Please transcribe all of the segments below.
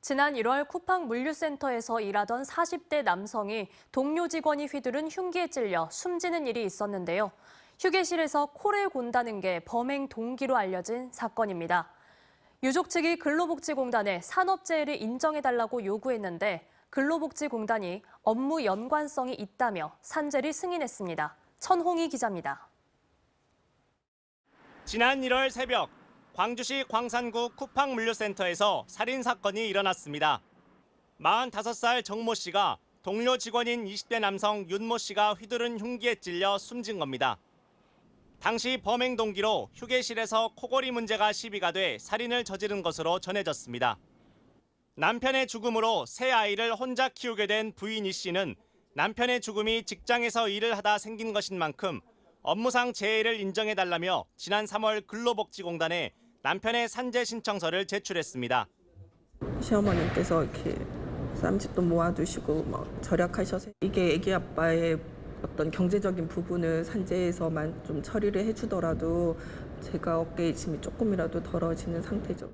지난 1월 쿠팡 물류센터에서 일하던 40대 남성이 동료 직원이 휘두른 흉기에 찔려 숨지는 일이 있었는데요. 휴게실에서 코를 곤다는 게 범행 동기로 알려진 사건입니다. 유족 측이 근로복지공단에 산업재해를 인정해달라고 요구했는데 근로복지공단이 업무 연관성이 있다며 산재를 승인했습니다. 천홍희 기자입니다. 지난 1월 새벽 광주시 광산구 쿠팡 물류센터에서 살인 사건이 일어났습니다. 45살 정모 씨가 동료 직원인 20대 남성 윤모 씨가 휘두른 흉기에 찔려 숨진 겁니다. 당시 범행 동기로 휴게실에서 코골이 문제가 시비가 돼 살인을 저지른 것으로 전해졌습니다. 남편의 죽음으로 새 아이를 혼자 키우게 된 부인 이 씨는 남편의 죽음이 직장에서 일을 하다 생긴 것인 만큼 업무상 재해를 인정해달라며 지난 3월 근로복지공단에 남편의 산재 신청서를 제출했습니다. 시어머님께서 이렇게 쌈짓돈 모아두시고 절약하셔서 이게 애기 아빠의 어떤 경제적인 부분을 산재에서만 좀 처리를 해주더라도 제가 어깨에 짐이 조금이라도 덜어지는 상태죠.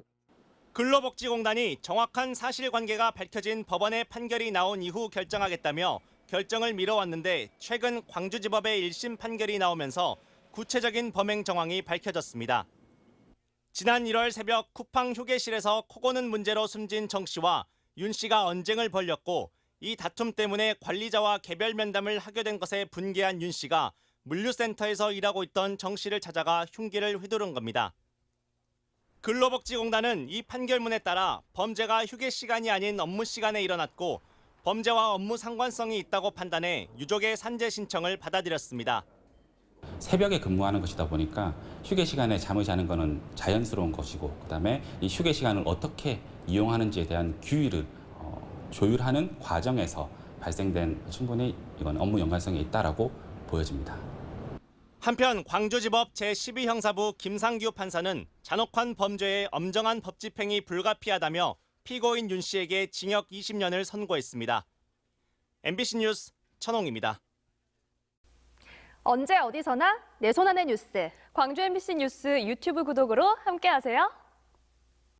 근로복지공단이 정확한 사실관계가 밝혀진 법원의 판결이 나온 이후 결정하겠다며 결정을 미뤄왔는데 최근 광주지법의 1심 판결이 나오면서 구체적인 범행 정황이 밝혀졌습니다. 지난 1월 새벽 쿠팡 휴게실에서 코 고는 문제로 숨진 정 씨와 윤 씨가 언쟁을 벌였고 이 다툼 때문에 관리자와 개별 면담을 하게 된 것에 분개한 윤 씨가 물류센터에서 일하고 있던 정 씨를 찾아가 흉기를 휘두른 겁니다. 근로복지공단은 이 판결문에 따라 범죄가 휴게 시간이 아닌 업무 시간에 일어났고 범죄와 업무 상관성이 있다고 판단해 유족의 산재 신청을 받아들였습니다. 새벽에 근무하는 것이다 보니까 휴게 시간에 잠을 자는 것은 자연스러운 것이고 그다음에 이 휴게 시간을 어떻게 이용하는지에 대한 규율을 조율하는 과정에서 발생된 충분히 이건 업무 연관성이 있다라고 보여집니다. 한편 광주지법 제12형사부 김상규 판사는 잔혹한 범죄에 엄정한 법 집행이 불가피하다며 피고인 윤 씨에게 징역 20년을 선고했습니다. MBC 뉴스 천홍입니다. 언제 어디서나 내 손 안의 뉴스. 광주 MBC 뉴스 유튜브 구독으로 함께하세요.